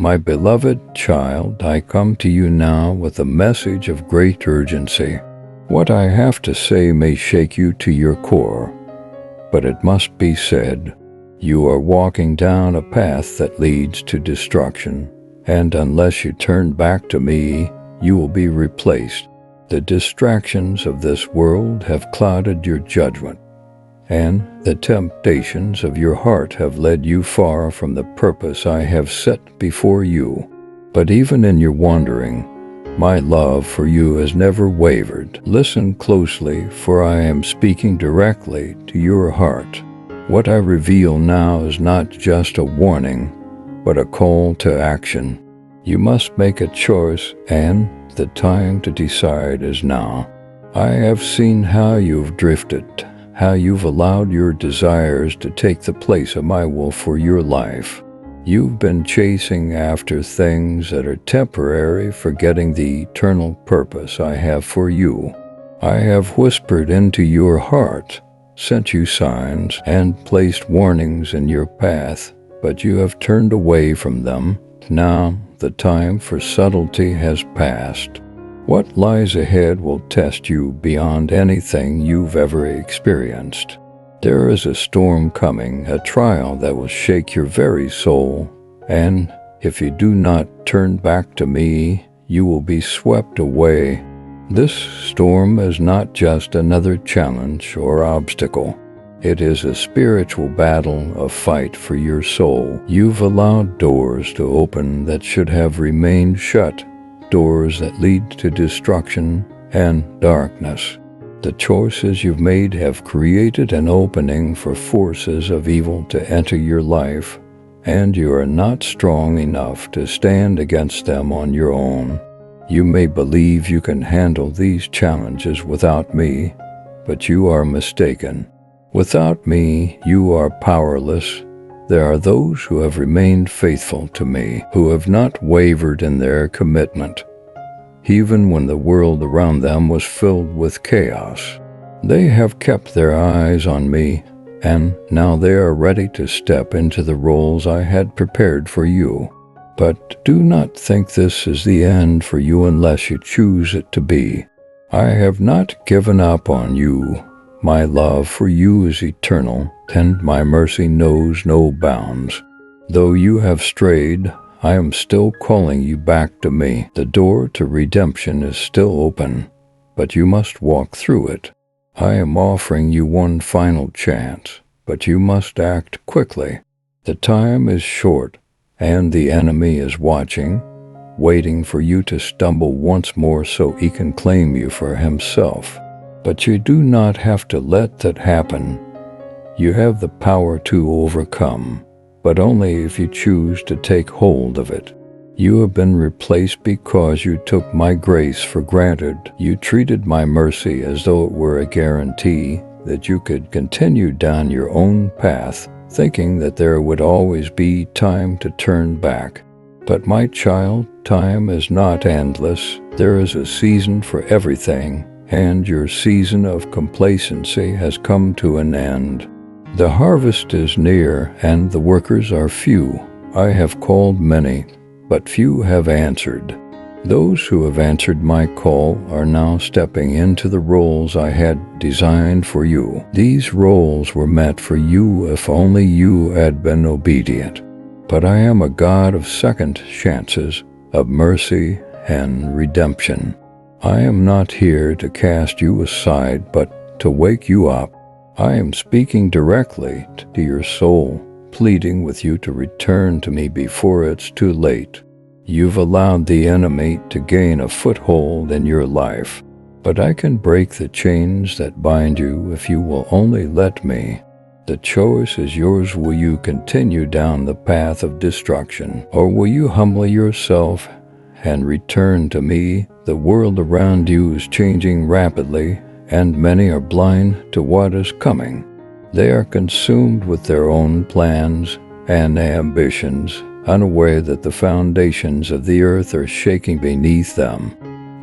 My beloved child, I come to you now with a message of great urgency. What I have to say may shake you to your core, but it must be said. You are walking down a path that leads to destruction, and unless you turn back to me, you will be replaced. The distractions of this world have clouded your judgment, and the temptations of your heart have led you far from the purpose I have set before you. But even in your wandering, my love for you has never wavered. Listen closely, for I am speaking directly to your heart. What I reveal now is not just a warning, but a call to action. You must make a choice, and the time to decide is now. I have seen how you've drifted, how you've allowed your desires to take the place of my will for your life. You've been chasing after things that are temporary, forgetting the eternal purpose I have for you. I have whispered into your heart, sent you signs, and placed warnings in your path, but you have turned away from them. Now the time for subtlety has passed. What lies ahead will test you beyond anything you've ever experienced. There is a storm coming, a trial that will shake your very soul, and if you do not turn back to me, you will be swept away. This storm is not just another challenge or obstacle. It is a spiritual battle, a fight for your soul. You've allowed doors to open that should have remained shut, doors that lead to destruction and darkness. The choices you've made have created an opening for forces of evil to enter your life, and you are not strong enough to stand against them on your own. You may believe you can handle these challenges without me, but you are mistaken. Without me, you are powerless. There are those who have remained faithful to me, who have not wavered in their commitment, even when the world around them was filled with chaos. They have kept their eyes on me, and now they are ready to step into the roles I had prepared for you. But do not think this is the end for you unless you choose it to be. I have not given up on you. My love for you is eternal, and my mercy knows no bounds. Though you have strayed, I am still calling you back to me. The door to redemption is still open, but you must walk through it. I am offering you one final chance, but you must act quickly. The time is short, and the enemy is watching, waiting for you to stumble once more so he can claim you for himself. But you do not have to let that happen. You have the power to overcome, but only if you choose to take hold of it. You have been replaced because you took my grace for granted. You treated my mercy as though it were a guarantee that you could continue down your own path, thinking that there would always be time to turn back. But my child, time is not endless. There is a season for everything, and your season of complacency has come to an end. The harvest is near, and the workers are few. I have called many, but few have answered. Those who have answered my call are now stepping into the roles I had designed for you. These roles were meant for you if only you had been obedient. But I am a God of second chances, of mercy and redemption. I am not here to cast you aside, but to wake you up. I am speaking directly to your soul, pleading with you to return to me before it's too late. You've allowed the enemy to gain a foothold in your life, but I can break the chains that bind you if you will only let me. The choice is yours. Will you continue down the path of destruction, or will you humble yourself and return to me? The world around you is changing rapidly, and many are blind to what is coming. They are consumed with their own plans and ambitions, unaware that the foundations of the earth are shaking beneath them.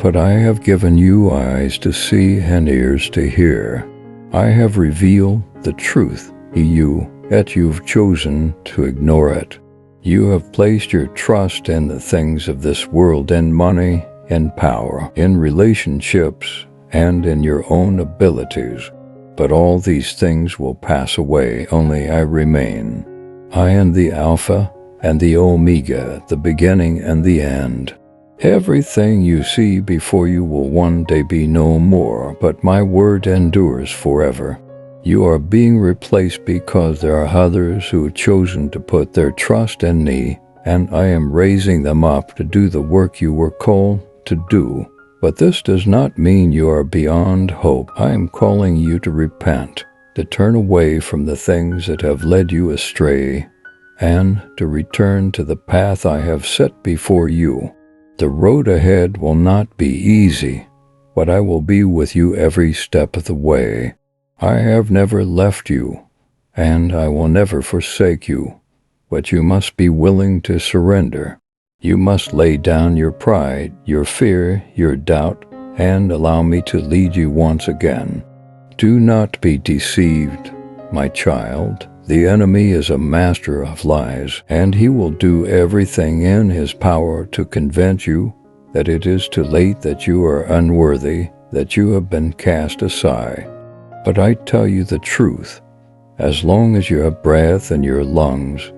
But I have given you eyes to see and ears to hear. I have revealed the truth to you, yet you've chosen to ignore it. You have placed your trust in the things of this world, in money, in power, in relationships, and in your own abilities. But all these things will pass away, only I remain. I am the Alpha and the Omega, the beginning and the end. Everything you see before you will one day be no more, but my word endures forever. You are being replaced because there are others who have chosen to put their trust in me, and I am raising them up to do the work you were called to do. But this does not mean you are beyond hope. I am calling you to repent, to turn away from the things that have led you astray, and to return to the path I have set before you. The road ahead will not be easy, but I will be with you every step of the way. I have never left you, and I will never forsake you, but you must be willing to surrender. You must lay down your pride, your fear, your doubt, and allow me to lead you once again. Do not be deceived, my child. The enemy is a master of lies, and he will do everything in his power to convince you that it is too late, that you are unworthy, that you have been cast aside. But I tell you the truth. As long as you have breath in your lungs,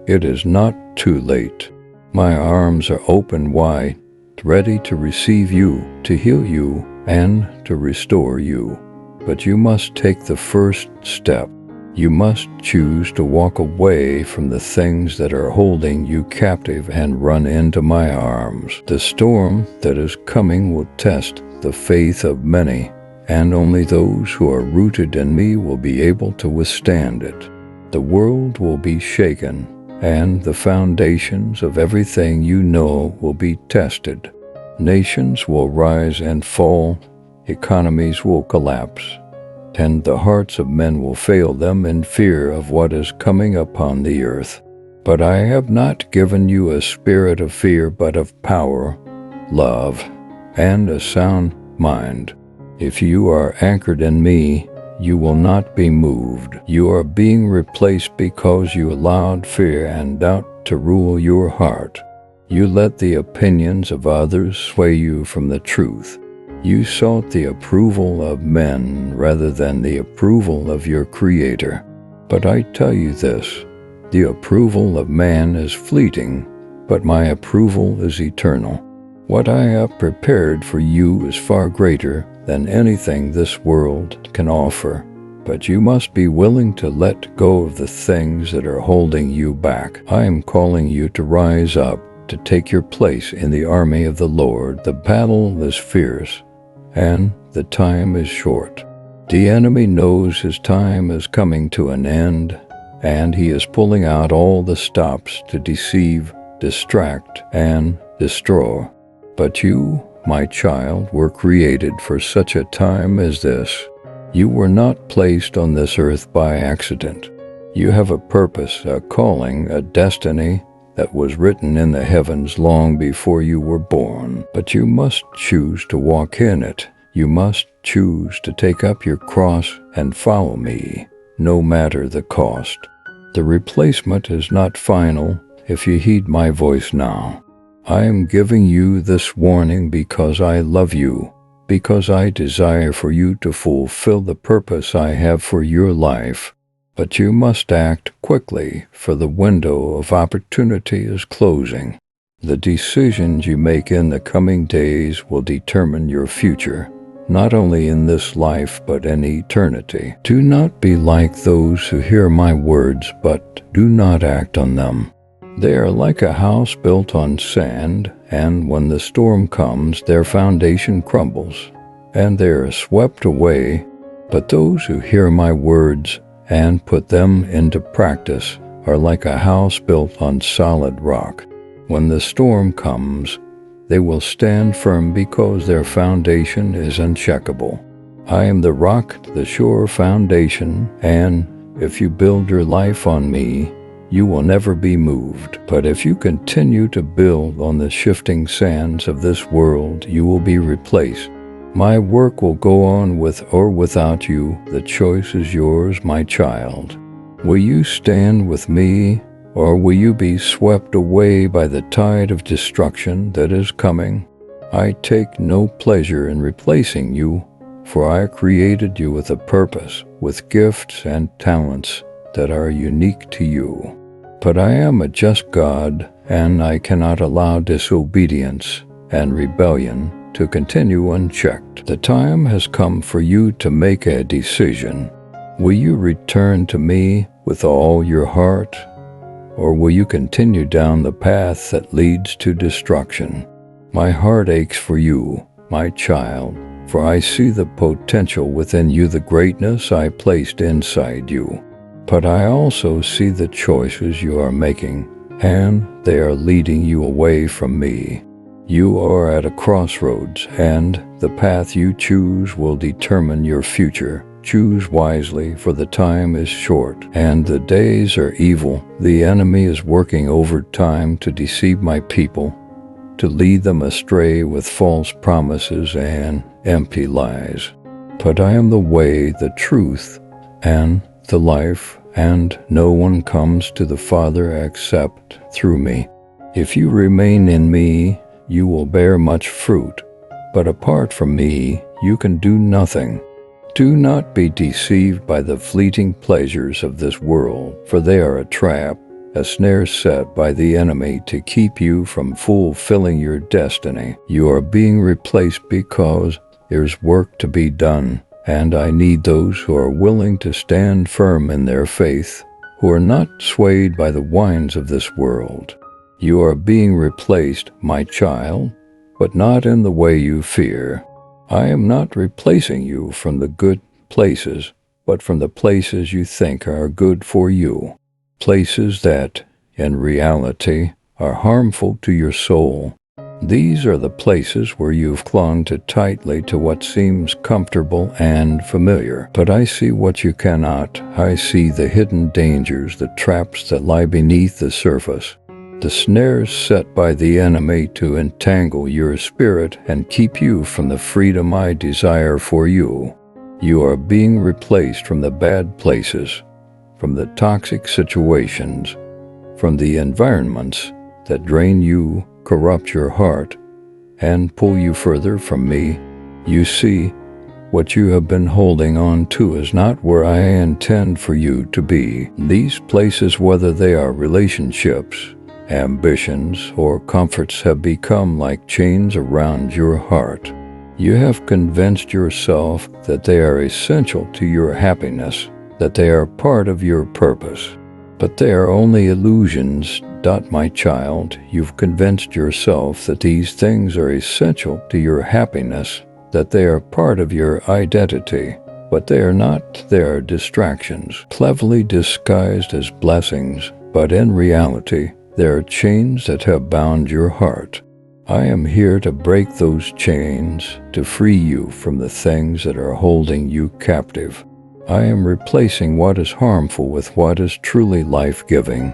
it is not too late. My arms are open wide, ready to receive you, to heal you, and to restore you. But you must take the first step. You must choose to walk away from the things that are holding you captive and run into my arms. The storm that is coming will test the faith of many, and only those who are rooted in me will be able to withstand it. The world will be shaken, and the foundations of everything you know will be tested. Nations will rise and fall, economies will collapse, and the hearts of men will fail them in fear of what is coming upon the earth. But I have not given you a spirit of fear, but of power, love, and a sound mind. If you are anchored in me, you will not be moved. You are being replaced because you allowed fear and doubt to rule your heart. You let the opinions of others sway you from the truth. You sought the approval of men rather than the approval of your Creator. But I tell you this, the approval of man is fleeting, but my approval is eternal. What I have prepared for you is far greater than anything this world can offer. But you must be willing to let go of the things that are holding you back. I am calling you to rise up, to take your place in the army of the Lord. The battle is fierce, and the time is short. The enemy knows his time is coming to an end, and he is pulling out all the stops to deceive, distract, and destroy. But you, my child, were created for such a time as this. You were not placed on this earth by accident. You have a purpose, a calling, a destiny that was written in the heavens long before you were born. But you must choose to walk in it. You must choose to take up your cross and follow me, no matter the cost. The replacement is not final if you heed my voice now. I am giving you this warning because I love you, because I desire for you to fulfill the purpose I have for your life. But you must act quickly, for the window of opportunity is closing. The decisions you make in the coming days will determine your future, not only in this life but in eternity. Do not be like those who hear my words but do not act on them. They are like a house built on sand, and when the storm comes, their foundation crumbles, and they are swept away. But those who hear my words and put them into practice are like a house built on solid rock. When the storm comes, they will stand firm because their foundation is unshakable. I am the rock, the sure foundation, and if you build your life on me, you will never be moved. But if you continue to build on the shifting sands of this world, you will be replaced. My work will go on with or without you. The choice is yours, my child. Will you stand with me, or will you be swept away by the tide of destruction that is coming? I take no pleasure in replacing you, for I created you with a purpose, with gifts and talents that are unique to you. But I am a just God, and I cannot allow disobedience and rebellion to continue unchecked. The time has come for you to make a decision. Will you return to me with all your heart, or will you continue down the path that leads to destruction? My heart aches for you, my child, for I see the potential within you, the greatness I placed inside you. But I also see the choices you are making, and they are leading you away from me. You are at a crossroads, and the path you choose will determine your future. Choose wisely, for the time is short, and the days are evil. The enemy is working overtime to deceive my people, to lead them astray with false promises and empty lies. But I am the way, the truth, and the life, and no one comes to the Father except through me. If you remain in me, you will bear much fruit, but apart from me, you can do nothing. Do not be deceived by the fleeting pleasures of this world, for they are a trap, a snare set by the enemy to keep you from fulfilling your destiny. You are being replaced because there's work to be done, and I need those who are willing to stand firm in their faith, who are not swayed by the winds of this world. You are being replaced, my child, but not in the way you fear. I am not replacing you from the good places, but from the places you think are good for you. Places that, in reality, are harmful to your soul. These are the places where you've clung too tightly to what seems comfortable and familiar. But I see what you cannot. I see the hidden dangers, the traps that lie beneath the surface, the snares set by the enemy to entangle your spirit and keep you from the freedom I desire for you. You are being replaced from the bad places, from the toxic situations, from the environments that drain you, corrupt your heart, and pull you further from me. You see, what you have been holding on to is not where I intend for you to be. These places, whether they are relationships, ambitions, or comforts, have become like chains around your heart. You have convinced yourself that they are essential to your happiness, that they are part of your purpose. But they are only illusions. My child, you've convinced yourself that these things are essential to your happiness, that they are part of your identity, but they are not. They are distractions, cleverly disguised as blessings, but in reality, they are chains that have bound your heart. I am here to break those chains, to free you from the things that are holding you captive. I am replacing what is harmful with what is truly life-giving,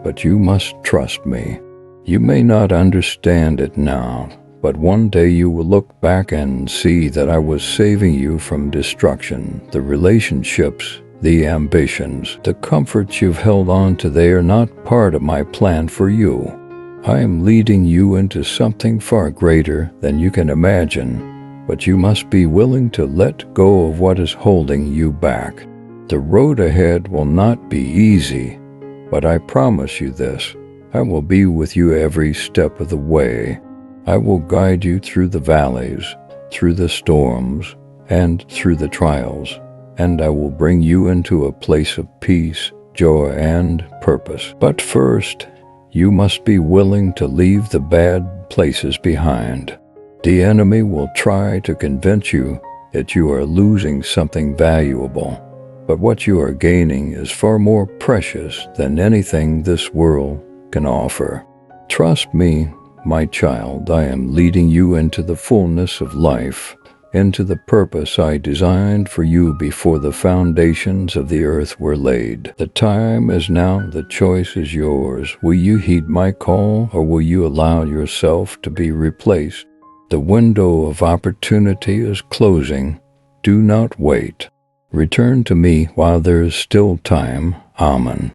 but you must trust me. You may not understand it now, but one day you will look back and see that I was saving you from destruction. The relationships, the ambitions, the comforts you've held on to, they are not part of my plan for you. I am leading you into something far greater than you can imagine, but you must be willing to let go of what is holding you back. The road ahead will not be easy, but I promise you this: I will be with you every step of the way. I will guide you through the valleys, through the storms, and through the trials, and I will bring you into a place of peace, joy, and purpose. But first, you must be willing to leave the bad places behind. The enemy will try to convince you that you are losing something valuable, but what you are gaining is far more precious than anything this world can offer. Trust me, my child, I am leading you into the fullness of life, into the purpose I designed for you before the foundations of the earth were laid. The time is now, the choice is yours. Will you heed my call, or will you allow yourself to be replaced? The window of opportunity is closing. Do not wait. Return to me while there is still time. Amen.